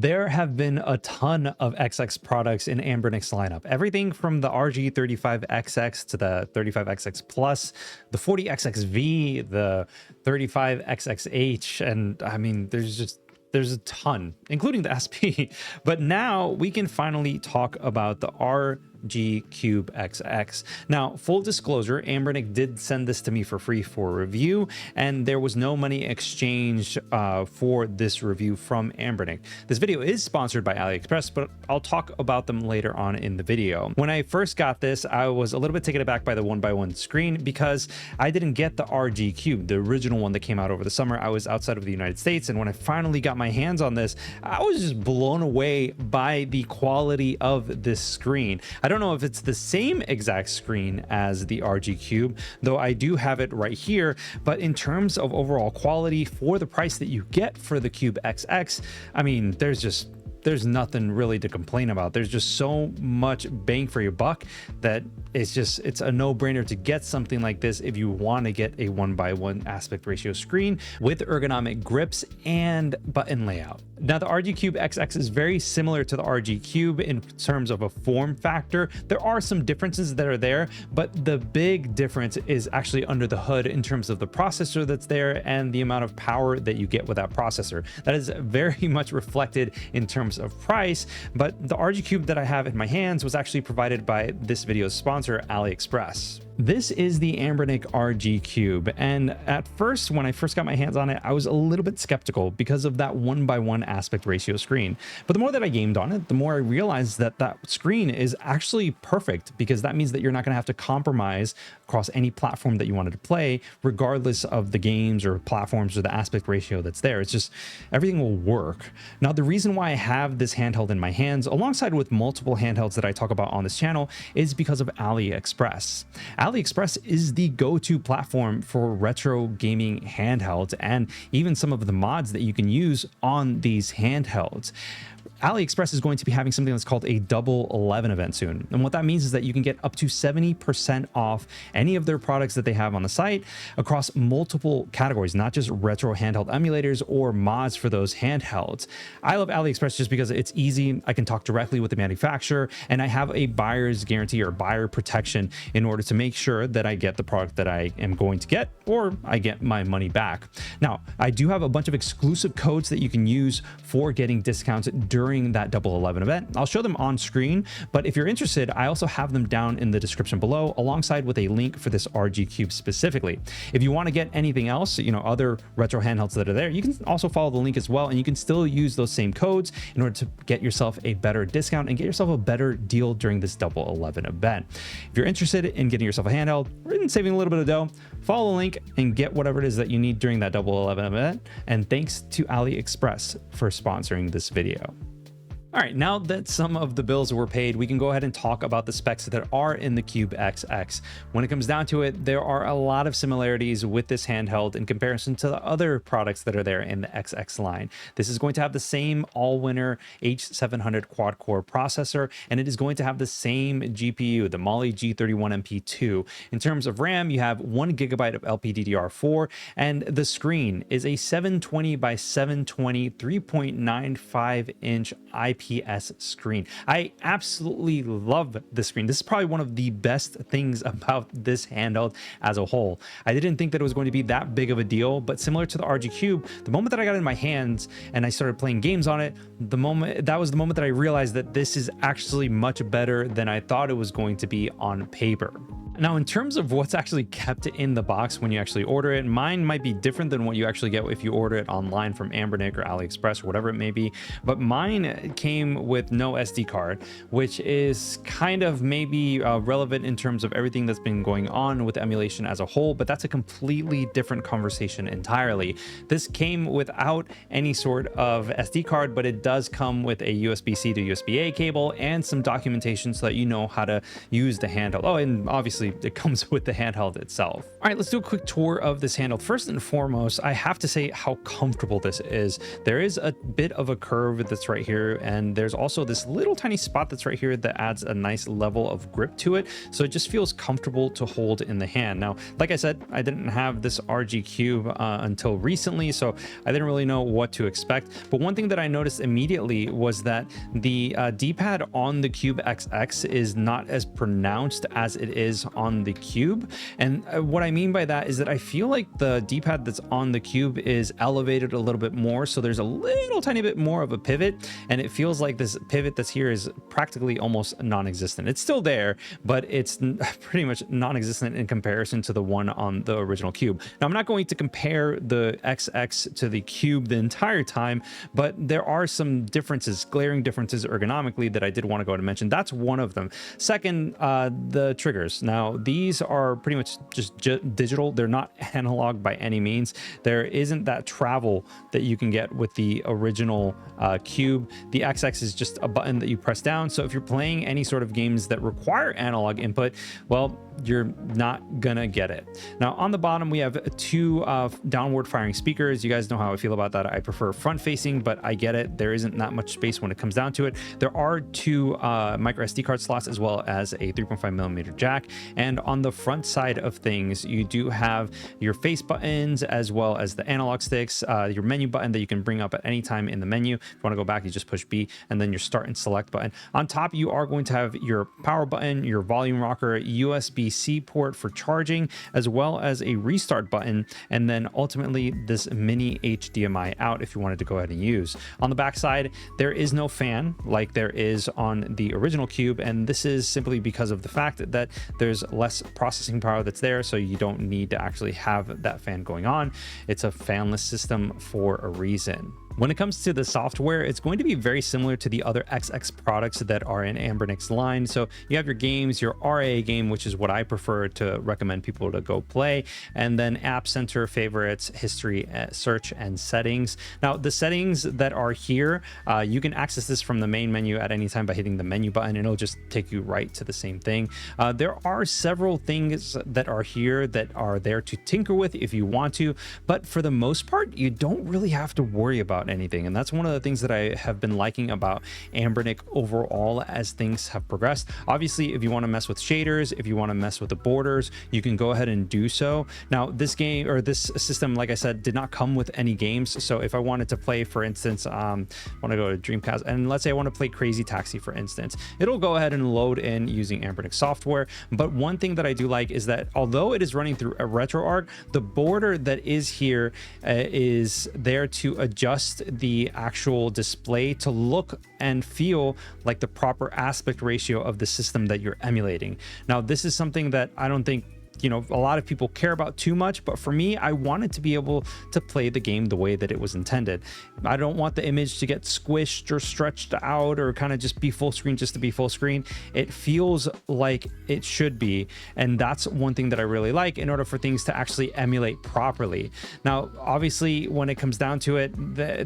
There have been a ton of XX products in Anbernic's lineup. Everything from the RG35XX to the 35XX Plus, the 40XXV, the 35XXH, and I mean, there's a ton, including the SP. But now we can finally talk about the RG CubeXX. Now, full disclosure, Anbernic did send this to me for free for review, and there was no money exchanged for this review from Anbernic. This video is sponsored by AliExpress, but I'll talk about them later on in the video. When I first got this, I was a little bit taken aback by the 1x1 screen because I didn't get the RG Cube, the original one that came out over the summer. I was outside of the United States, and when I finally got my hands on this, I was just blown away by the quality of this screen. I don't know if it's the same exact screen as the RG Cube, though I do have it right here, but in terms of overall quality for the price that you get for the CubeXX, I mean, there's nothing really to complain about. There's just so much bang for your buck that it's a no-brainer to get something like this if you want to get a 1x1 aspect ratio screen with ergonomic grips and button layout. Now, the RG CubeXX is very similar to the RG Cube in terms of a form factor. There are some differences that are there, but the big difference is actually under the hood in terms of the processor that's there and the amount of power that you get with that processor. That is very much reflected in terms of price, but the RG Cube that I have in my hands was actually provided by this video's sponsor, AliExpress. This is the Anbernic RG Cube, and at first, when I first got my hands on it, I was a little bit skeptical because of that 1x1 aspect ratio screen. But the more that I gamed on it, the more I realized that that screen is actually perfect, because that means that you're not going to have to compromise across any platform that you wanted to play, regardless of the games or platforms or the aspect ratio that's there. It's just everything will work. Now, the reason why I have this handheld in my hands, alongside with multiple handhelds that I talk about on this channel, is because of AliExpress. AliExpress is the go-to platform for retro gaming handhelds and even some of the mods that you can use on these handhelds. AliExpress is going to be having something that's called a Double 11 event soon. And what that means is that you can get up to 70% off any of their products that they have on the site across multiple categories, not just retro handheld emulators or mods for those handhelds. I love AliExpress just because it's easy. I can talk directly with the manufacturer, and I have a buyer's guarantee or buyer protection in order to make sure that I get the product that I am going to get, or I get my money back. Now, I do have a bunch of exclusive codes that you can use for getting discounts during that Double 11 event. I'll show them on screen, but if you're interested, I also have them down in the description below, alongside with a link for this RG Cube specifically. If you want to get anything else, other retro handhelds that are there, you can also follow the link as well, and you can still use those same codes in order to get yourself a better discount and get yourself a better deal during this Double 11 event. If you're interested in getting yourself a handheld or in saving a little bit of dough, follow the link and get whatever it is that you need during that Double 11 event. And thanks to AliExpress for sponsoring this video. All right, now that some of the bills were paid, we can go ahead and talk about the specs that are in the CubeXX. When it comes down to it, there are a lot of similarities with this handheld in comparison to the other products that are there in the XX line. This is going to have the same all-winner H700 quad-core processor, and it is going to have the same GPU, the Mali G31MP2. In terms of RAM, you have 1 GB of LPDDR4, and the screen is a 720 by 720 3.95-inch IPS screen. I absolutely love this screen. This is probably one of the best things about this handheld as a whole. I didn't think that it was going to be that big of a deal, but similar to the RG Cube, the moment that I got it in my hands and I started playing games on it, that was the moment that I realized that this is actually much better than I thought it was going to be on paper. Now, in terms of what's actually kept in the box when you actually order it, mine might be different than what you actually get if you order it online from Anbernic or AliExpress or whatever it may be, but mine came with no SD card, which is kind of maybe relevant in terms of everything that's been going on with emulation as a whole, but that's a completely different conversation entirely. This came without any sort of SD card, but it does come with a USB-C to USB-A cable and some documentation so that you know how to use the handheld. Oh, and obviously obviously it comes with the handheld itself. All right, let's do a quick tour of this handheld. First and foremost, I have to say how comfortable this is. There is a bit of a curve that's right here, and there's also this little tiny spot that's right here that adds a nice level of grip to it, so it just feels comfortable to hold in the hand. Now, like I said, I didn't have this RG Cube until recently, so I didn't really know what to expect. But one thing that I noticed immediately was that the D-pad on the CubeXX is not as pronounced as it is on the Cube. And what I mean by that is that I feel like the D-pad that's on the Cube is elevated a little bit more, so there's a little tiny bit more of a pivot, and it feels like this pivot that's here is practically almost non-existent. It's still there, but it's pretty much non-existent in comparison to the one on the original Cube. Now, I'm not going to compare the XX to the Cube the entire time, but there are some differences, glaring differences ergonomically that I did want to go ahead and mention. That's one of them. Second, the triggers. Now, these are pretty much just digital. They're not analog by any means. There isn't that travel that you can get with the original Cube. The XX is just a button that you press down. So if you're playing any sort of games that require analog input, well, you're not gonna get it. Now, on the bottom, we have two downward firing speakers. You guys know how I feel about that. I prefer front facing, but I get it. There isn't that much space when it comes down to it. There are two micro SD card slots as well as a 3.5mm jack. And on the front side of things, you do have your face buttons as well as the analog sticks, your menu button that you can bring up at any time in the menu. If you want to go back, you just push B, and then your start and select button. On top, you are going to have your power button, your volume rocker, USB-C port for charging, as well as a restart button, and then ultimately this mini HDMI out if you wanted to go ahead and use. On the back side, there is no fan like there is on the original Cube, and this is simply because of the fact that there's less processing power that's there, so you don't need to actually have that fan going on. It's a fanless system for a reason. When it comes to the software, it's going to be very similar to the other XX products that are in Anbernic's line. So you have your games, your RA game, which is what I prefer to recommend people to go play, and then App Center, favorites, history, search, and settings. Now, the settings that are here, you can access this from the main menu at any time by hitting the menu button, and it'll just take you right to the same thing. There are several things that are here that are there to tinker with if you want to, but for the most part, you don't really have to worry about anything. And that's one of the things that I have been liking about Anbernic overall as things have progressed. Obviously, if you want to mess with shaders, if you want to mess with the borders, you can go ahead and do so. Now, this game or this system, like I said, did not come with any games. So if I wanted to play, for instance, I want to go to Dreamcast, and let's say I want to play Crazy Taxi, for instance, it'll go ahead and load in using Anbernic software. But one thing that I do like is that although it is running through a RetroArch, the border that is here is there to adjust the actual display to look and feel like the proper aspect ratio of the system that you're emulating. Now, this is something that I don't think a lot of people care about too much, but for me, I wanted to be able to play the game the way that it was intended. I don't want the image to get squished or stretched out or kind of just be full screen just to be full screen. It feels like it should be, and that's one thing that I really like in order for things to actually emulate properly. Now, obviously, when it comes down to it,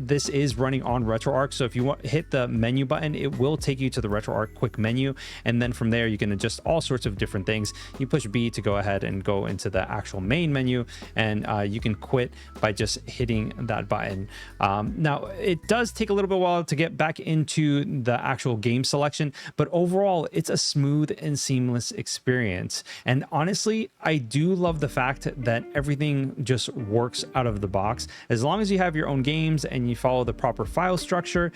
this is running on RetroArch, so if you hit the menu button, it will take you to the RetroArch quick menu, and then from there, you can adjust all sorts of different things. You push B to go ahead and go into the actual main menu, and you can quit by just hitting that button. Now, it does take a little bit while to get back into the actual game selection, but overall, it's a smooth and seamless experience. And honestly, I do love the fact that everything just works out of the box. As long as you have your own games and you follow the proper file structure,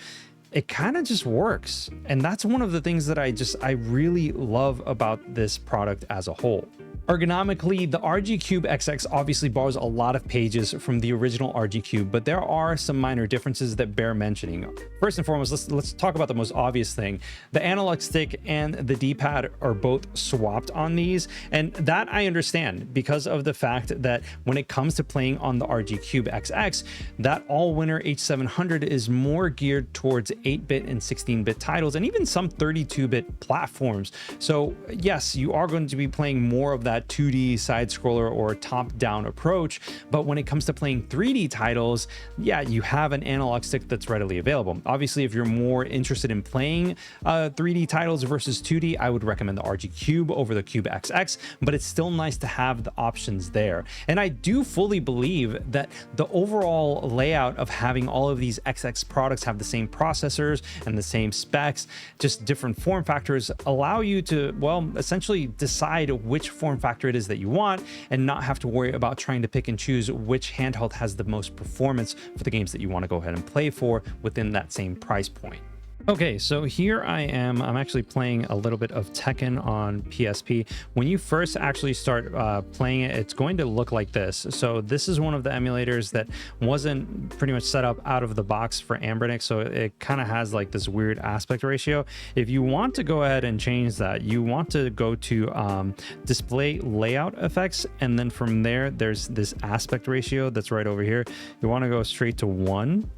it kind of just works. And that's one of the things that I really love about this product as a whole. Ergonomically, the RG CubeXX obviously borrows a lot of pages from the original RG Cube, but there are some minor differences that bear mentioning. First and foremost, let's talk about the most obvious thing. The analog stick and the D-pad are both swapped on these, and that I understand because of the fact that when it comes to playing on the RG CubeXX, that all-winner H700 is more geared towards 8-bit and 16-bit titles, and even some 32-bit platforms. So yes, you are going to be playing more of that that 2D side scroller or top-down approach. But when it comes to playing 3D titles, yeah, you have an analog stick that's readily available. Obviously, if you're more interested in playing 3D titles versus 2D, I would recommend the RG Cube over the CubeXX, but it's still nice to have the options there. And I do fully believe that the overall layout of having all of these XX products have the same processors and the same specs, just different form factors, allow you to, well, essentially decide which form factor it is that you want and not have to worry about trying to pick and choose which handheld has the most performance for the games that you want to go ahead and play for within that same price point. Okay, so here I am. I'm actually playing a little bit of Tekken on PSP. When you first actually start playing it, it's going to look like this. So this is one of the emulators that wasn't pretty much set up out of the box for Anbernic, so it kind of has like this weird aspect ratio. If you want to go ahead and change that, you want to go to display layout effects, and then from there, there's this aspect ratio that's right over here. You want to go straight to 1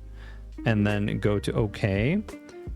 and then go to OK.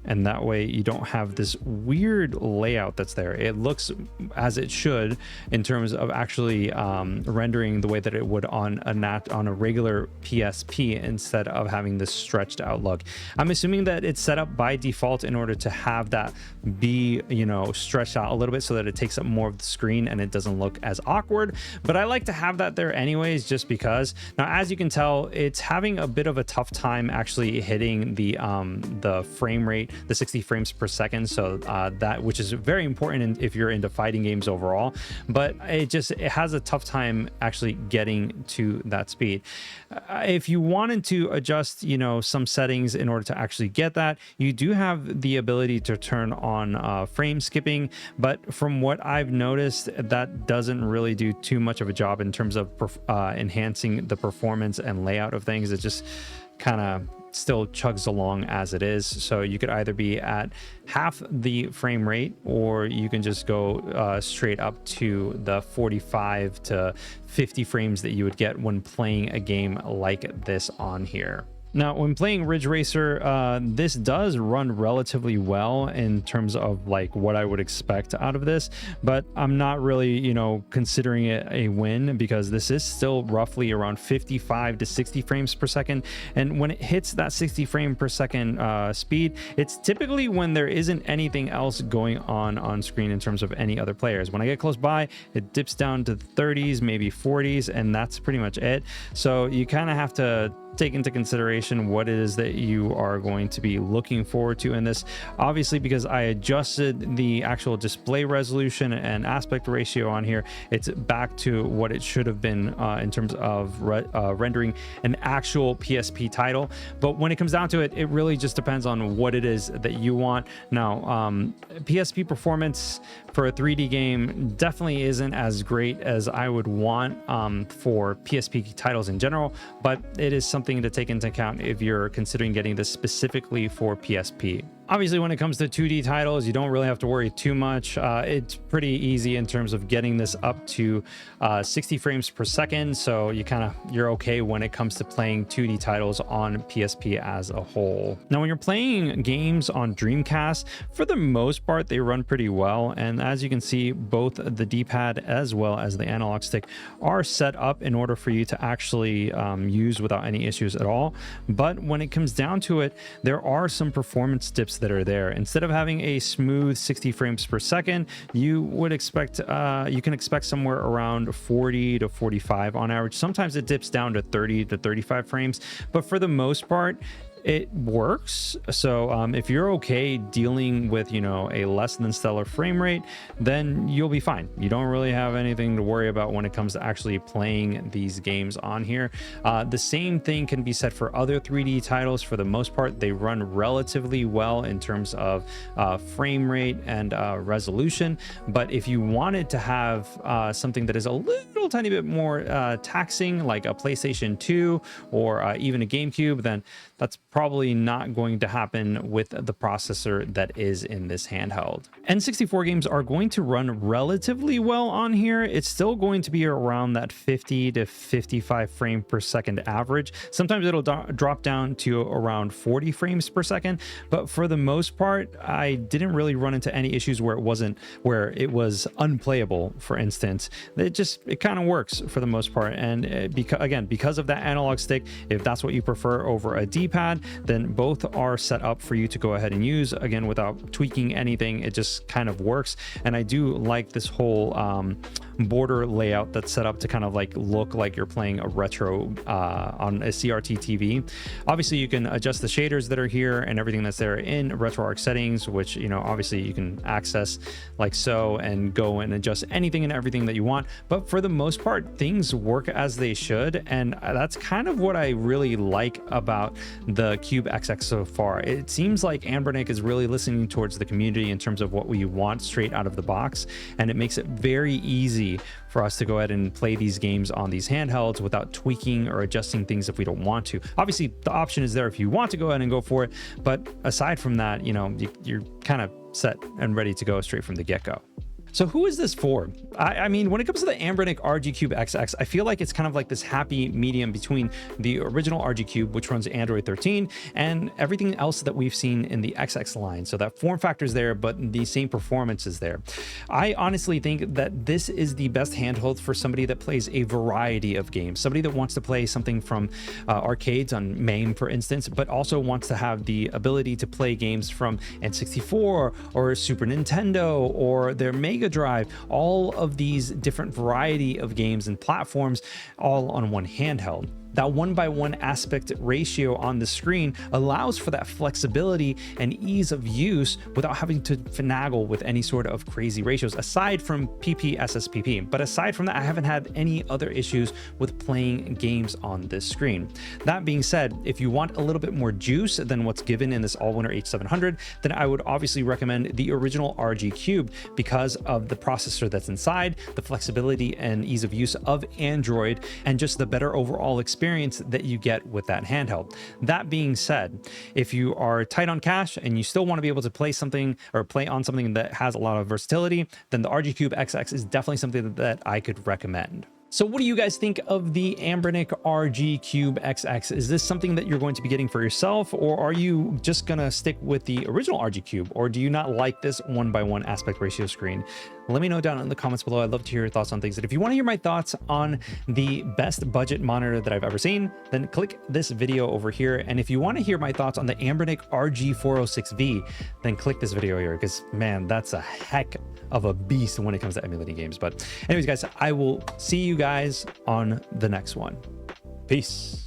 And that way you don't have this weird layout that's there. It looks as it should in terms of actually rendering the way that it would on a regular PSP instead of having this stretched out look. I'm assuming that it's set up by default in order to have that be, you know, stretched out a little bit so that it takes up more of the screen and it doesn't look as awkward. But I like to have that there anyways, just because. Now, as you can tell, it's having a bit of a tough time actually hitting the frame rate, the 60 frames per second, so that, which is very important if you're into fighting games overall, but it has a tough time actually getting to that speed. If you wanted to adjust, you know, some settings in order to actually get that, you do have the ability to turn on frame skipping, but from what I've noticed, that doesn't really do too much of a job in terms of enhancing the performance and layout of things. It just kind of still chugs along as it is. So you could either be at half the frame rate, or you can just go straight up to the 45 to 50 frames that you would get when playing a game like this on here. Now, when playing Ridge Racer, this does run relatively well in terms of like what I would expect out of this, but I'm not really, you know, considering it a win because this is still roughly around 55 to 60 frames per second. And when it hits that 60 frame per second speed, it's typically when there isn't anything else going on screen in terms of any other players. When I get close by, it dips down to the 30s, maybe 40s, and that's pretty much it. So you kind of have to take into consideration what it is that you are going to be looking forward to in this. Obviously, because I adjusted the actual display resolution and aspect ratio on here, it's back to what it should have been in terms of rendering an actual PSP title. But when it comes down to it, it really just depends on what it is that you want. Now, PSP Performance for a 3D game definitely isn't as great as I would want for PSP titles in general, but it is something to take into account if you're considering getting this specifically for PSP. Obviously, when it comes to 2D titles, you don't really have to worry too much. It's pretty easy in terms of getting this up to 60 frames per second. So you're okay when it comes to playing 2D titles on PSP as a whole. Now, when you're playing games on Dreamcast, for the most part, they run pretty well. And as you can see, both the D-pad as well as the analog stick are set up in order for you to actually use without any issues at all. But when it comes down to it, there are some performance dips that are there. Instead of having a smooth 60 frames per second, you can expect somewhere around 40 to 45 on average. Sometimes it dips down to 30 to 35 frames, but for the most part, it works. So if you're okay dealing with, you know, a less than stellar frame rate, then you'll be fine. You don't really have anything to worry about when it comes to actually playing these games on here. The same thing can be said for other 3D titles. For the most part, they run relatively well in terms of frame rate and resolution. But if you wanted to have something that is a little tiny bit more taxing, like a PlayStation 2 or even a GameCube, then That's probably not going to happen with the processor that is in this handheld. N64 games are going to run relatively well on here. It's still going to be around that 50 to 55 frame per second average. Sometimes it'll drop down to around 40 frames per second, but for the most part, I didn't really run into any issues where it was unplayable, for instance. It kind of works for the most part. And because of that analog stick, if that's what you prefer over a D-pad, then both are set up for you to go ahead and use, again, without tweaking anything. It just kind of works. And I do like this whole border layout that's set up to kind of like look like you're playing a retro on a CRT TV. Obviously you can adjust the shaders that are here and everything that's there in RetroArch settings, which, you know, obviously you can access like so and go and adjust anything and everything that you want. But for the most part, things work as they should, and that's kind of what I really like about the CubeXX so far. It seems like Anbernic is really listening towards the community in terms of what we want straight out of the box, and it makes it very easy for us to go ahead and play these games on these handhelds without tweaking or adjusting things if we don't want to. Obviously, the option is there if you want to go ahead and go for it, but aside from that, you know, you're kind of set and ready to go straight from the get-go. So who is this for? I mean, when it comes to the Anbernic RG CubeXX, I feel like it's kind of like this happy medium between the original RG Cube, which runs Android 13, and everything else that we've seen in the XX line. So that form factor is there, but the same performance is there. I honestly think that this is the best handheld for somebody that plays a variety of games, somebody that wants to play something from arcades on MAME, for instance, but also wants to have the ability to play games from N64 or Super Nintendo or their Mega Drive, all of these different variety of games and platforms all on one handheld. That 1:1 aspect ratio on the screen allows for that flexibility and ease of use without having to finagle with any sort of crazy ratios, aside from PPSSPP. But aside from that, I haven't had any other issues with playing games on this screen. That being said, if you want a little bit more juice than what's given in this Allwinner H700, then I would obviously recommend the original RG Cube because of the processor that's inside, the flexibility and ease of use of Android, and just the better overall experience that you get with that handheld. That being said, if you are tight on cash and you still want to be able to play something or play on something that has a lot of versatility, then the RG CubeXX is definitely something that I could recommend. So what do you guys think of the Anbernic RG CubeXX? Is this something that you're going to be getting for yourself, or are you just gonna stick with the original RG Cube, or do you not like this 1:1 aspect ratio screen? Let me know down in the comments below. I'd love to hear your thoughts on things. And if you want to hear my thoughts on the best budget monitor that I've ever seen, then click this video over here. And if you want to hear my thoughts on the Anbernic RG 406V, then click this video here, because man, that's a heck of a beast when it comes to emulating games. But anyways, guys, I will see you guys on the next one. Peace.